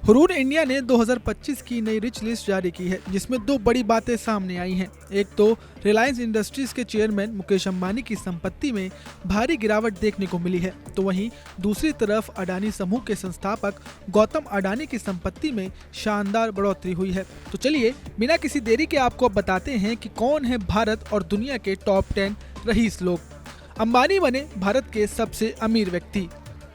Hurun India ने 2025 की नई रिच लिस्ट जारी की है, जिसमें दो बड़ी बातें सामने आई हैं। एक तो रिलायंस इंडस्ट्रीज के चेयरमैन मुकेश अंबानी की संपत्ति में भारी गिरावट देखने को मिली है, तो वहीं दूसरी तरफ अडानी समूह के संस्थापक गौतम अडानी की संपत्ति में शानदार बढ़ोतरी हुई है। तो चलिए बिना किसी देरी के आपको अब बताते हैं कि कौन है भारत और दुनिया के टॉप 10 रईस लोग। अंबानी बने भारत के सबसे अमीर व्यक्ति।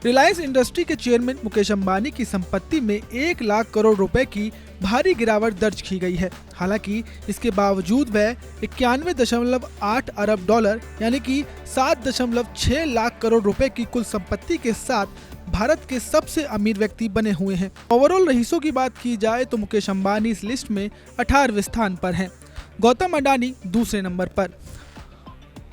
रिलायंस इंडस्ट्री के चेयरमैन मुकेश अंबानी की संपत्ति में 1 लाख करोड़ रुपए की भारी गिरावट दर्ज की गई है। हालांकि इसके बावजूद वह 91.8 अरब डॉलर यानी कि 7.6 लाख करोड़ रुपए की कुल संपत्ति के साथ भारत के सबसे अमीर व्यक्ति बने हुए हैं। ओवरऑल रईसों की बात की जाए तो मुकेश अंबानी इस लिस्ट में 18वें स्थान पर हैं। गौतम अडानी दूसरे नंबर पर।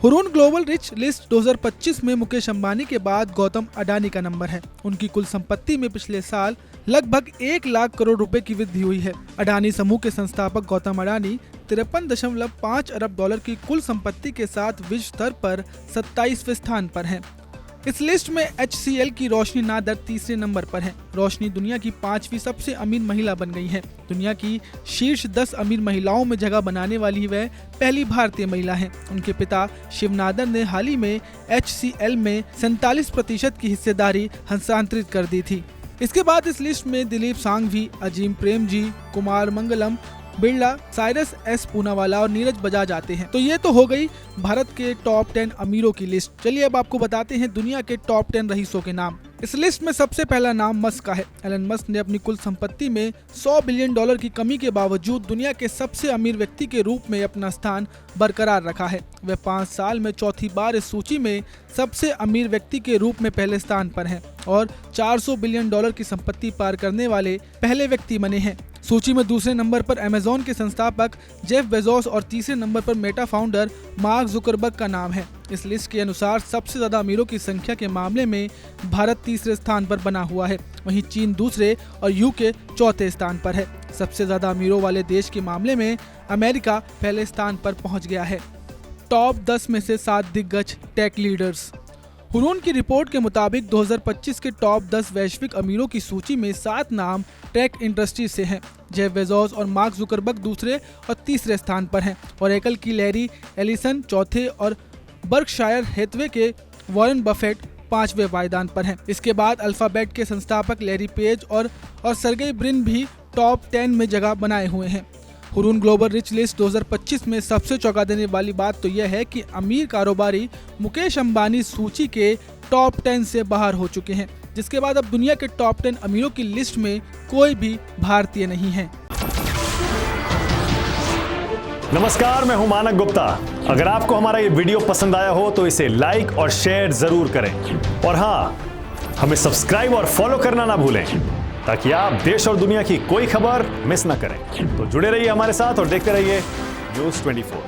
हुरून ग्लोबल रिच लिस्ट 2025 में मुकेश अंबानी के बाद गौतम अडानी का नंबर है। उनकी कुल संपत्ति में पिछले साल लगभग 1 लाख करोड़ रुपए की वृद्धि हुई है। अडानी समूह के संस्थापक गौतम अडानी 53.5 अरब डॉलर की कुल संपत्ति के साथ विश्व स्तर पर 27वें स्थान पर हैं। इस लिस्ट में HCL की रोशनी नादर तीसरे नंबर पर है। रोशनी दुनिया की 5वीं सबसे अमीर महिला बन गई है। दुनिया की शीर्ष 10 अमीर महिलाओं में जगह बनाने वाली वह पहली भारतीय महिला है। उनके पिता शिव नादर ने हाल ही में HCL में 47% की हिस्सेदारी हस्तांतरित कर दी थी। इसके बाद इस लिस्ट में दिलीप सांघवी, अजीम प्रेमजी, कुमार मंगलम, बिरला, साइरस एस पूनावाला और नीरज बजाज आते हैं। तो ये तो हो गई भारत के टॉप 10 अमीरों की लिस्ट। चलिए अब आपको बताते हैं दुनिया के टॉप 10 रईसों के नाम। इस लिस्ट में सबसे पहला नाम मस्क का है। एलन मस्क ने अपनी कुल संपत्ति में 100 बिलियन डॉलर की कमी के बावजूद दुनिया के सबसे अमीर व्यक्ति के रूप में अपना स्थान बरकरार रखा है। वह 5 साल में चौथी बार इस सूची में सबसे अमीर व्यक्ति के रूप में पहले स्थान पर हैं और 400 बिलियन डॉलर की संपत्ति पार करने वाले पहले व्यक्ति बने हैं। सूची में दूसरे नंबर पर अमेज़न के संस्थापक जेफ बेजोस और तीसरे नंबर पर मेटा फाउंडर मार्क जुकरबर्ग का नाम है। इस लिस्ट के अनुसार सबसे ज्यादा अमीरों की संख्या के मामले में भारत तीसरे स्थान पर बना हुआ है, वहीं चीन दूसरे और यूके चौथे स्थान पर है। सबसे ज्यादा अमीरों वाले देश के मामले में अमेरिका पहले स्थान पर पहुंच गया है। टॉप 10 में से 7 दिग्गज टेक लीडर्स। हुरून की रिपोर्ट के मुताबिक 2025 के टॉप 10 वैश्विक अमीरों की सूची में 7 नाम टेक इंडस्ट्री से हैं। जेफ बेजोस और मार्क जुकरबर्ग दूसरे और तीसरे स्थान पर हैं और एपल की लैरी एलिसन चौथे और बर्कशायर हैथवे के वॉरेन बफेट 5वें पायदान पर हैं। इसके बाद अल्फाबेट के संस्थापक लैरी पेज और सर्गेई ब्रिन भी टॉप 10 में जगह बनाए हुए हैं। हुरून ग्लोबल रिच लिस्ट 2025 में सबसे चौंका देने वाली बात तो यह है कि अमीर कारोबारी मुकेश अंबानी सूची के टॉप 10 से बाहर हो चुके हैं, जिसके बाद अब दुनिया के टॉप 10 अमीरों की लिस्ट में कोई भी भारतीय नहीं है। नमस्कार, मैं हूं मानक गुप्ता। अगर आपको हमारा ये वीडियो पसंद आया हो तो इसे लाइक और शेयर जरूर करें और हाँ, हमें सब्सक्राइब और फॉलो करना ना भूलें ताकि आप देश और दुनिया की कोई खबर मिस ना करें। तो जुड़े रहिए हमारे साथ और देखते रहिए न्यूज़ 24।